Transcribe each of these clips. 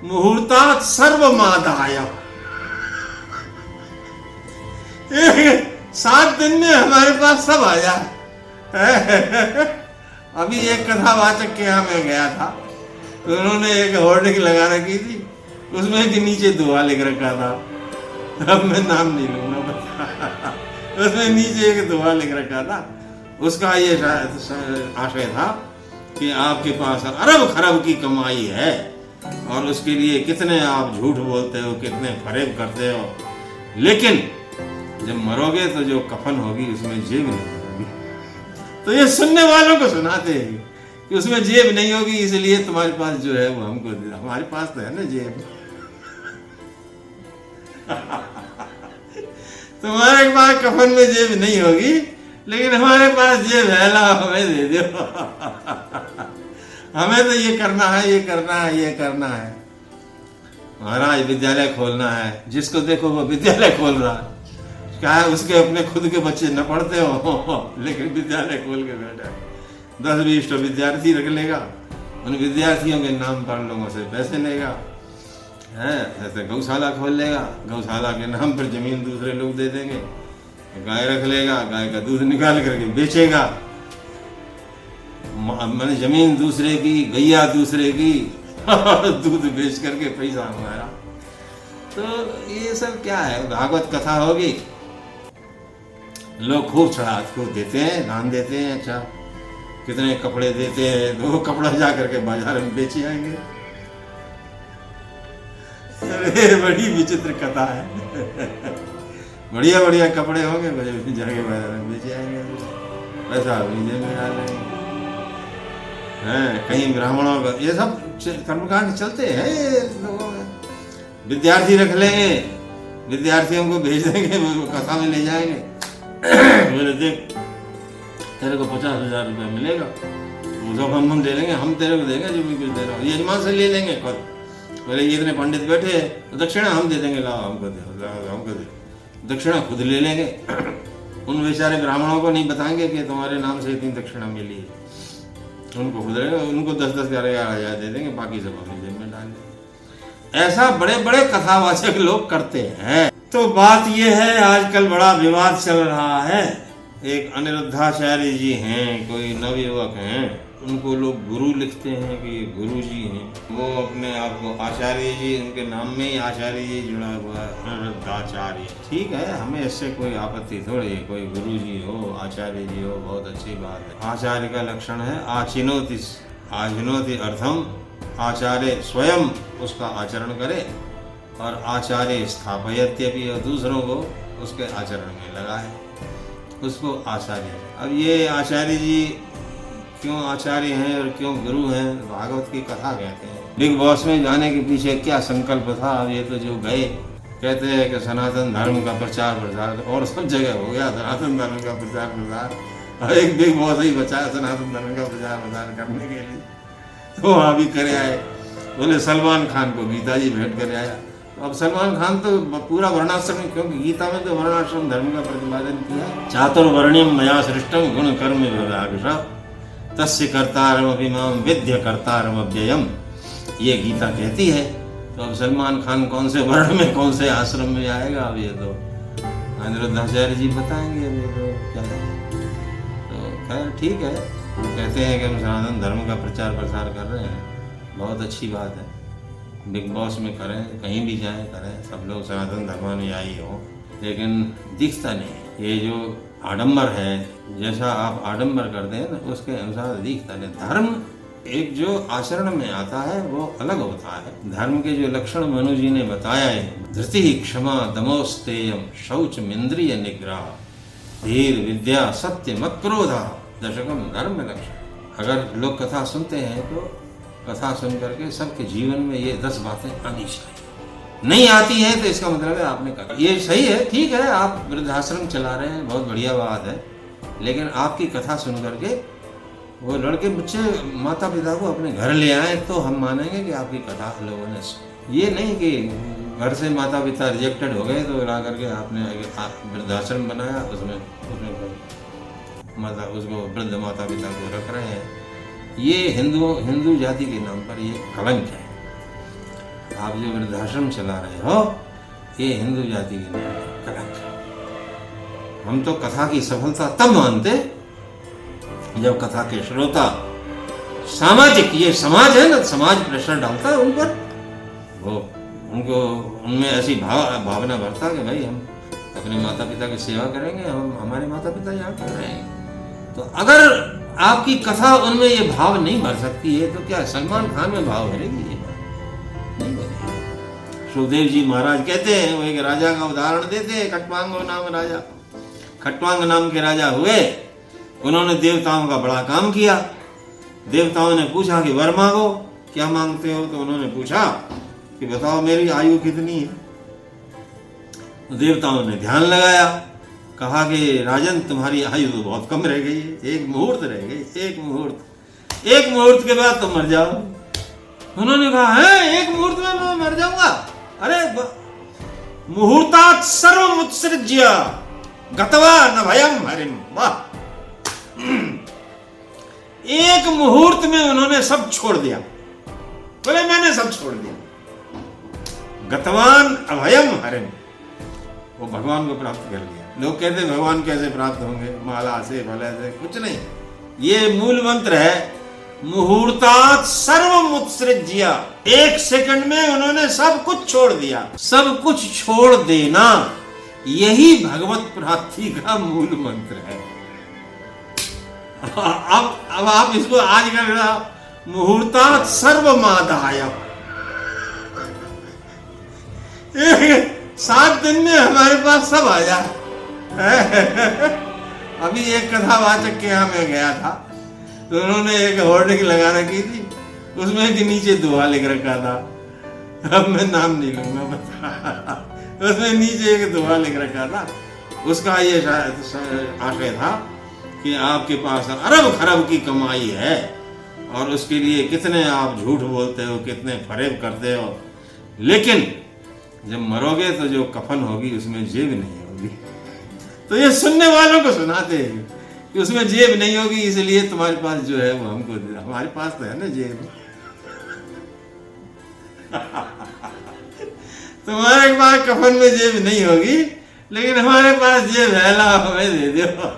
मुहूर्तात् सर्वमादाय। 7 दिन में हमारे पास सब आ जाए। अभी एक कथावाचक के यहाँ मैं गया था, तो उन्होंने एक होर्डिंग लगा रखी थी, उसमें के नीचे दुआ लिख रखा था। अब मैं नाम नहीं लूंगा, उसमें नीचे एक दुआ लिख रखा था। उसका ये आशय था कि आपके पास अरब खरब की कमाई है और उसके लिए कितने आप झूठ बोलते हो, कितने फरेब करते हो, लेकिन जब मरोगे तो जो कफन होगी उसमें जेब नहीं होगी। तो ये सुनने वालों को सुनाते हैं कि उसमें जेब नहीं होगी, इसलिए तुम्हारे पास जो है वो हमको दे। हमारे पास तो है ना जेब। तुम्हारे पास कफन में जेब नहीं होगी, लेकिन हमारे पास जेब है, ला हमें दे दो। हमें तो ये करना है, ये करना है, ये करना है। महाराज विद्यालय खोलना है, जिसको देखो वो विद्यालय खोल रहा है। क्या है, उसके अपने खुद के बच्चे न पढ़ते हो, लेकिन विद्यालय खोल के बैठा है। 10-20 तो विद्यार्थी रख लेगा, उन विद्यार्थियों के नाम पर लोगों से पैसे लेगा, है ऐसे गौशाला खोल लेगा, गौशाला के नाम पर जमीन दूसरे लोग दे देंगे, गाय रख लेगा, गाय का दूध निकाल करके बेचेगा, मैंने जमीन दूसरे की, गैया दूसरे की, दूध बेच करके पैसा हमारा। तो ये सब क्या है, भागवत कथा होगी, लोग खूब खूब देते हैं, दान देते हैं, अच्छा कितने कपड़े देते हैं, तो वो कपड़ा जा करके बाजार में बेचे आएंगे। अरे बड़ी विचित्र कथा है। बढ़िया बढ़िया कपड़े होंगे, जाके बाजार में बेचे आएंगे, पैसा अपनी जेब में डालेंगे। हैं कहीं ब्राह्मणों का ये सब कर्मकांड चलते हैं लोगों में। विद्यार्थी रख लेंगे, विद्यार्थियों को भेज देंगे, वो कथा में ले जाएंगे। बोले देख तेरे को 50,000 रुपया मिलेगा, वो सब हम दे देंगे, हम तेरे को देंगे जो भी कुछ दे रहा हूँ, यजमान से ले लेंगे खुद। बोले ये इतने पंडित बैठे तो दक्षिणा हम दे देंगे, लाओ हमको दे, हमको दे, दक्षिणा खुद ले लेंगे। उन बेचारे ब्राह्मणों को नहीं बताएंगे कि तुम्हारे नाम से इतनी दक्षिणा मिली है, उनको खुद रहेगा, उनको 10-10, 11-11 दे देंगे, बाकी सब अपनी जेब में डाल देंगे। ऐसा बड़े बड़े कथावाचक लोग करते हैं। तो बात यह है, आजकल बड़ा विवाद चल रहा है। एक अनिरुद्धाचार्य जी हैं, कोई नवयुवक हैं, उनको लोग गुरु लिखते हैं कि ये गुरु जी हैं। वो अपने आप को आचार्य जी, उनके नाम में ही आचार्य जी जुड़ा हुआ है, अनिरुद्धाचार्य। ठीक है, हमें इससे कोई आपत्ति थोड़ी है, कोई गुरु जी हो, आचार्य जी हो, बहुत अच्छी बात है। आचार्य का लक्षण है आचिनोति अर्थम, आचार्य स्वयं उसका आचरण करे, और आचार्य स्थापयत्यपि, और दूसरों को उसके आचरण में लगाए, उसको आचार्य। अब ये आचार्य जी क्यों आचार्य हैं और क्यों गुरु हैं, भागवत की कथा कहते हैं। बिग बॉस में जाने के पीछे क्या संकल्प था, अब ये तो जो गए कहते हैं कि सनातन धर्म का प्रचार प्रसार, और सब जगह हो गया सनातन धर्म का प्रचार प्रसार, और एक बिग बॉस ही बचा है सनातन धर्म का प्रचार प्रसार करने के लिए, तो वहाँ भी करे आए। बोले सलमान खान को गीता जी भेंट कर आया। अब सलमान खान तो पूरा वर्णाश्रम, क्योंकि गीता में तो वर्णाश्रम धर्म का प्रतिपादन किया है। चातुर्वर्ण्यम मया सृष्टम गुण कर्म विभागशः तस्य कर्तारमपि माम विद्य कर्तारमव्ययम्, ये गीता कहती है। तो अब सलमान खान कौन से वर्ण में, कौन से आश्रम में आएगा, अब ये तो अनिरुद्धाचार्य जी बताएंगे। अब ये तो क्या है, तो खैर ठीक है, कहते हैं कि हम सनातन धर्म का प्रचार प्रसार कर रहे हैं, बहुत अच्छी बात है। बिग बॉस में करें, कहीं भी जाएं करें, सब लोग सनातन धर्मानुयायी हो, लेकिन दिखता नहीं। ये जो आडंबर है, जैसा आप आडंबर करते हैं ना, उसके अनुसार दिखता नहीं। धर्म एक जो आचरण में आता है वो अलग होता है। धर्म के जो लक्षण मनु जी ने बताया है, धृति, क्षमा, दमोस्तेयम, शौच, इंद्रिय निग्रह, धीर, विद्या, सत्य, मक्रोधा, दशकम धर्म लक्षण। अगर लोग कथा सुनते हैं तो कथा सुन करके सबके जीवन में ये 10 बातें आनी चाहिए। नहीं आती है तो इसका मतलब है आपने कहा ये सही है, ठीक है, आप वृद्धाश्रम चला रहे हैं, बहुत बढ़िया बात है, लेकिन आपकी कथा सुन करके वो लड़के बच्चे माता पिता को अपने घर ले आए तो हम मानेंगे कि आपकी कथा लोगों ने सुनी। ये नहीं कि घर से माता पिता रिजेक्टेड हो गए तो ला करके आपने वृद्धाश्रम बनाया, उसमें माता उसको वृद्ध माता पिता को रख रहे हैं। ये हिंदू जाति के नाम पर ये कलंक है। आप जो वृद्धाश्रम चला रहे हो ये हिंदू जाति की कलंक है। हम तो कथा की सफलता तब मानते जब कथा के श्रोता सामाजिक, ये समाज है ना, समाज प्रेशर डालता है उन पर, वो उनको उनमें ऐसी भावना भरता कि भाई हम अपने माता पिता की सेवा करेंगे, हम हमारे माता पिता यहाँ कर रहे हैं। तो अगर आपकी कथा उनमें ये भाव नहीं भर सकती है तो क्या सलमान खान में भाव भरेगी? ये नहीं भरेगी। सुखदेव जी महाराज कहते हैं, वो एक राजा का उदाहरण देते हैं, खटवांग नाम राजा, खटवांग नाम के राजा हुए। उन्होंने देवताओं का बड़ा काम किया। देवताओं ने पूछा कि वर मांगो, क्या मांगते हो? तो उन्होंने पूछा कि बताओ मेरी आयु कितनी है। तो देवताओं ने ध्यान लगाया, कहा कि राजन तुम्हारी आयु तो बहुत कम रह गई है, एक मुहूर्त रह गई, एक मुहूर्त के बाद तुम मर जाओ। उन्होंने कहा है एक मुहूर्त में मैं मर जाऊंगा? अरे मुहूर्तात् सर्वमुत्सृज्य गत्वा न भयम हरिम। वाह, एक मुहूर्त में उन्होंने सब छोड़ दिया। बोले मैंने सब छोड़ दिया। गतवान अभयम हरिम, वो भगवान को प्राप्त कर लिया। लोग कहते भगवान कैसे प्राप्त होंगे, माला से भला से, कुछ नहीं। ये मूल मंत्र है, मुहूर्तात् सर्वमुत्सृज्य। एक सेकंड में उन्होंने सब कुछ छोड़ दिया। सब कुछ छोड़ देना यही भगवत प्राप्ति का मूल मंत्र है। अब आप इसको आज कर मुहूर्तात् सर्वमादाय, 7 दिन में हमारे पास सब आ जाए। अभी एक कथावाचक के यहाँ मैं गया था, तो उन्होंने एक होर्डिंग लगा रखी थी, उसमें के नीचे दुआ लिख रखा था। अब मैं नाम नहीं लूंगा, बता, उसमें नीचे एक दुआ लिख रखा था। उसका ये आशय था कि आपके पास अरब खरब की कमाई है और उसके लिए कितने आप झूठ बोलते हो, कितने फरेब करते हो, लेकिन जब मरोगे तो जो कफन होगी उसमें जेब नहीं होगी। तो ये सुनने वालों को सुनाते हैं कि उसमें जेब नहीं होगी, इसलिए तुम्हारे पास जो है वो हमको दे। हमारे पास तो है ना जेब। तुम्हारे पास कफन में जेब नहीं होगी, लेकिन हमारे पास जेब है, ला हमें दे दो।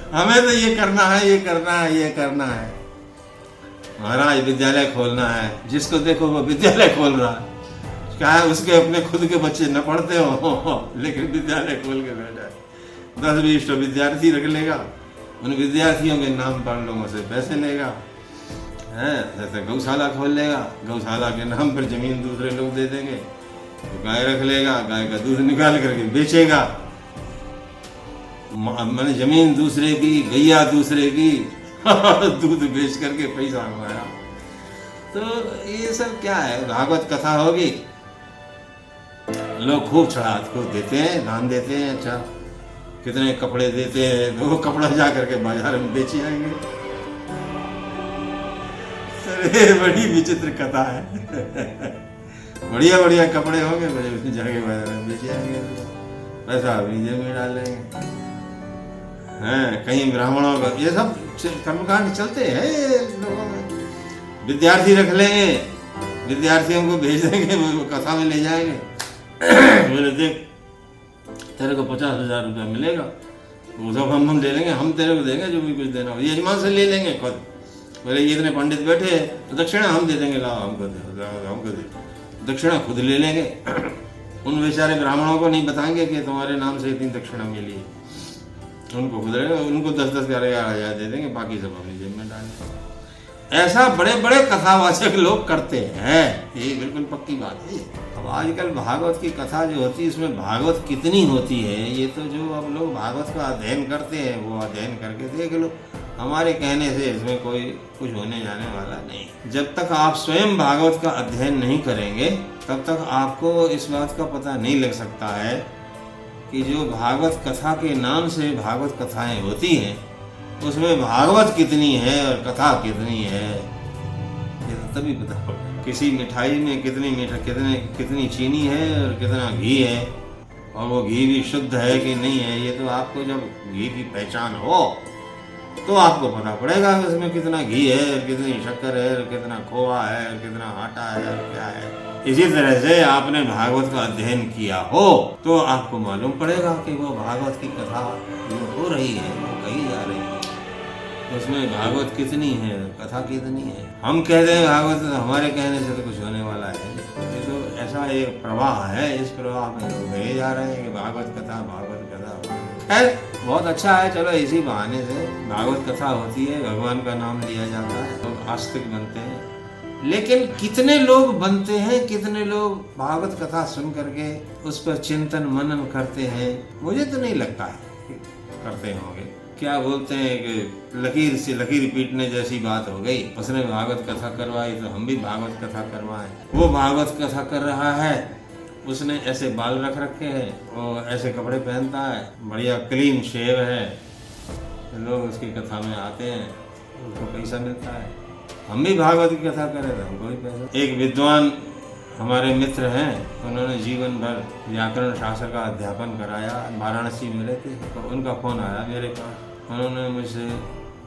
हमें तो ये करना है, ये करना है, ये करना है। महाराज विद्यालय खोलना है, जिसको देखो वो विद्यालय खोल रहा है। क्या है, उसके अपने खुद के बच्चे न पढ़ते हो, लेकिन विद्यालय खोल के बैठा है। 10-20 विद्यार्थी रख लेगा, उन विद्यार्थियों के नाम पर लोगों से पैसे लेगा, है जैसे गौशाला खोल लेगा, गौशाला के नाम पर जमीन दूसरे लोग दे देंगे, तो गाय रख लेगा, गाय का दूध निकाल करके बेचेगा। मैंने जमीन दूसरे की, गैया दूसरे की, दूध बेच करके पैसा कमाया। तो ये सब क्या है? भागवत कथा होगी, लोग खूब चढ़ात खूब देते हैं, दान देते हैं। अच्छा, कितने कपड़े देते हैं, तो वो कपड़ा जा करके बाजार में बेचे आएंगे। अरे बड़ी विचित्र कथा है। बढ़िया बढ़िया कपड़े होंगे, उसमें जाके बाजार में बेचे आएंगे, पैसा अपनी जेब में डाल लेंगे। हैं, कहीं ब्राह्मणों का ये सब कर्मकांड चलते हैं लोगों में। विद्यार्थी रख लेंगे, विद्यार्थियों को भेज देंगे, वो कथा में ले जाएंगे। बोले देख तेरे को 50,000 रुपया मिलेगा, वो सब हम ले लेंगे, हम तेरे को देंगे जो भी कुछ देना हो, यजमान से ले लेंगे खुद। बोले ये इतने पंडित बैठे तो दक्षिणा हम दे देंगे, लाओ हमको दे, दक्षिणा खुद ले लेंगे। उन बेचारे ब्राह्मणों को नहीं बताएंगे कि तुम्हारे नाम से इतनी दक्षिणा मिली है, उनको खुद उनको 10-10 11,000 दे देंगे, बाकी सब अपनी जेब में डालेंगे। ऐसा बड़े बड़े कथावाचक लोग करते हैं, ये बिल्कुल पक्की बात है। अब आजकल भागवत की कथा जो होती है, इसमें भागवत कितनी होती है, ये तो जो अब लोग भागवत का अध्ययन करते हैं वो अध्ययन करके देख लो। हमारे कहने से इसमें कोई कुछ होने जाने वाला नहीं। जब तक आप स्वयं भागवत का अध्ययन नहीं करेंगे, तब तक आपको इस बात का पता नहीं लग सकता है कि जो भागवत कथा के नाम से भागवत कथाएं होती हैं, उसमें भागवत कितनी है और कथा कितनी है, ये तो तभी पता पड़ेगा। किसी मिठाई में कितनी चीनी है और कितना घी है, और वो घी भी शुद्ध है कि नहीं है, ये तो आपको जब घी की पहचान हो तो आपको पता पड़ेगा कि उसमें कितना घी है, कितनी शक्कर है, कितना खोआ है, कितना आटा है और क्या है। इसी तरह से आपने भागवत का अध्ययन किया हो तो आपको मालूम पड़ेगा कि वो भागवत की कथा जो हो रही है, वो कही जा रही है, उसमें भागवत कितनी है, कथा कितनी है। हम कहते हैं भागवत, हमारे कहने से तो कुछ होने वाला है, ये तो ऐसा एक प्रवाह है, इस प्रवाह में लोग गए जा रहे हैं कि भागवत कथा, भागवत कथा। खैर बहुत अच्छा है, चलो इसी बहाने से भागवत कथा होती है, भगवान का नाम लिया जाता है, लोग आस्तिक बनते हैं। लेकिन कितने लोग बनते हैं, कितने लोग भागवत कथा सुन करके उस पर चिंतन मनन करते हैं, मुझे तो नहीं लगता है करते होंगे। क्या बोलते हैं कि लकीर से लकीर पीटने जैसी बात हो गई, उसने भागवत कथा करवाई तो हम भी भागवत कथा करवाएं। वो भागवत कथा कर रहा है, उसने ऐसे बाल रख रखे हैं, वो ऐसे कपड़े पहनता है, बढ़िया क्लीन शेव है, लोग उसकी कथा में आते हैं, उनको पैसा मिलता है। हम भी भागवत की कथा करें तो हमको भी पैसा। एक विद्वान हमारे मित्र हैं, उन्होंने जीवन भर व्याकरण शास्त्र का अध्यापन कराया, वाराणसी में रहते, तो उनका फोन आया मेरे पास। उन्होंने मुझसे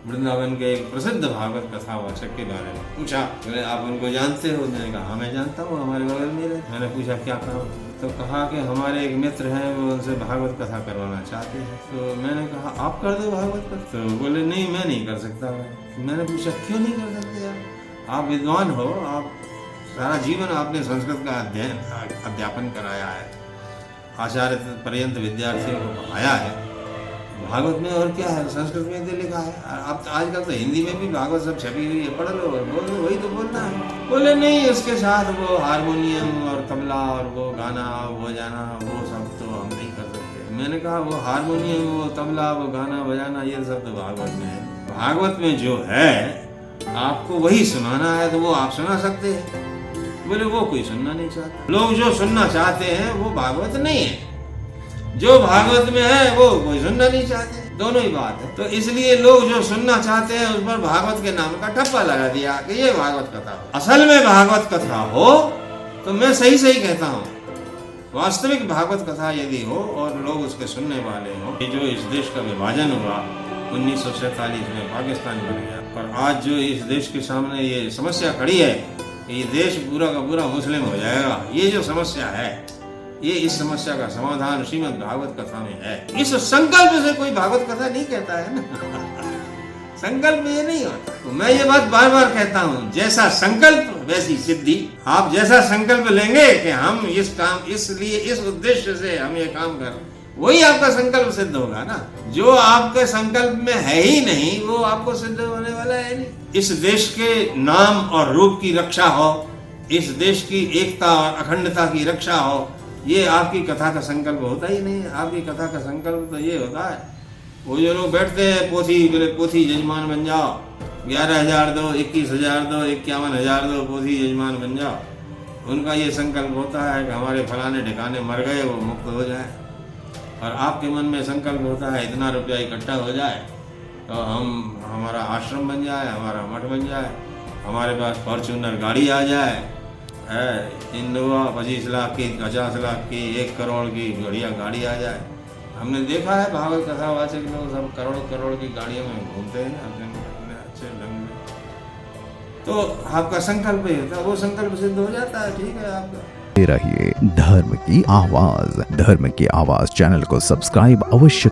वृंदावन के एक प्रसिद्ध भागवत कथावाचक के बारे में पूछा। मैंने आप उनको जानते हो? मैंने कहा हाँ मैं जानता हूँ, हमारे बगल में रहते। मैंने पूछा क्या काम? तो कहा कि हमारे एक मित्र हैं, वो उनसे भागवत कथा करवाना चाहते हैं। तो मैंने कहा आप कर दो भागवत कथा। तो बोले नहीं मैं नहीं कर सकता। मैंने पूछा क्यों नहीं कर सकते यार? आप विद्वान हो, आप सारा जीवन आपने संस्कृत का अध्यापन कराया है, आचार्य पर्यंत विद्यार्थियों को पढ़ाया है, भागवत में और क्या है, संस्कृत में तो लिखा है। अब आजकल तो हिंदी में भी भागवत सब छपी हुई है, पढ़ लो और बोल लो, वही तो बोलना है। बोले नहीं, उसके साथ वो हारमोनियम और तबला और वो गाना बजाना वो सब तो हम नहीं कर सकते। मैंने कहा वो हारमोनियम, वो तबला, वो गाना बजाना ये सब तो भागवत में है। भागवत में जो है आपको वही सुनाना है तो वो आप सुना सकते हैं। बोले वो कोई सुनना नहीं चाहता। लोग जो सुनना चाहते हैं वो भागवत नहीं है, जो भागवत में है वो कोई सुनना नहीं चाहते, दोनों ही बात है। तो इसलिए लोग जो सुनना चाहते हैं उस पर भागवत के नाम का ठप्पा लगा दिया कि ये भागवत कथा हो। असल में भागवत कथा हो तो मैं सही कहता हूँ, वास्तविक भागवत कथा यदि हो और लोग उसके सुनने वाले हो। जो इस देश का विभाजन हुआ 1947 में, पाकिस्तान बन गया, और आज जो इस देश के सामने ये समस्या खड़ी है कि ये देश पूरा का पूरा मुस्लिम हो जाएगा, ये जो समस्या है, ये इस समस्या का समाधान श्रीमद् भागवत कथा में है। इस संकल्प से कोई भागवत कथा नहीं कहता है ना संकल्प में ये नहीं होता। तो मैं ये बात बार बार कहता हूँ, जैसा संकल्प वैसी सिद्धि। आप जैसा संकल्प लेंगे कि हम इस काम, इसलिए इस उद्देश्य से हम ये काम कर, वही आपका संकल्प सिद्ध होगा ना। जो आपके संकल्प में है ही नहीं वो आपको सिद्ध होने वाला है नहीं। इस देश के नाम और रूप की रक्षा हो, इस देश की एकता और अखंडता की रक्षा हो, ये आपकी कथा का संकल्प होता ही नहीं है। आपकी कथा का संकल्प तो ये होता है, वो जो लोग बैठते हैं पोथी यजमान बन जाओ, 11,000 दो, 21,000 दो, 51,000 दो, पोथी यजमान बन जाओ, उनका ये संकल्प होता है कि हमारे फलाने ठिकाने मर गए वो मुक्त हो जाए। और आपके मन में संकल्प होता है इतना रुपया इकट्ठा हो जाए तो हमारा आश्रम बन जाए, हमारा मठ बन जाए, हमारे पास फॉर्च्यूनर गाड़ी आ जाए, इनोवा 25 लाख की, 50 लाख की, 1 करोड़ की बढ़िया गाड़ी आ जाए। हमने देखा है भागवत कथावाचक लोग सब करोड़ की गाड़ियों में घूमते हैं अपने अच्छे ढंग में। तो आपका संकल्प ही होता है, वो संकल्प सिद्ध हो जाता है, ठीक है आपका। रहिए धर्म की आवाज चैनल को सब्सक्राइब अवश्य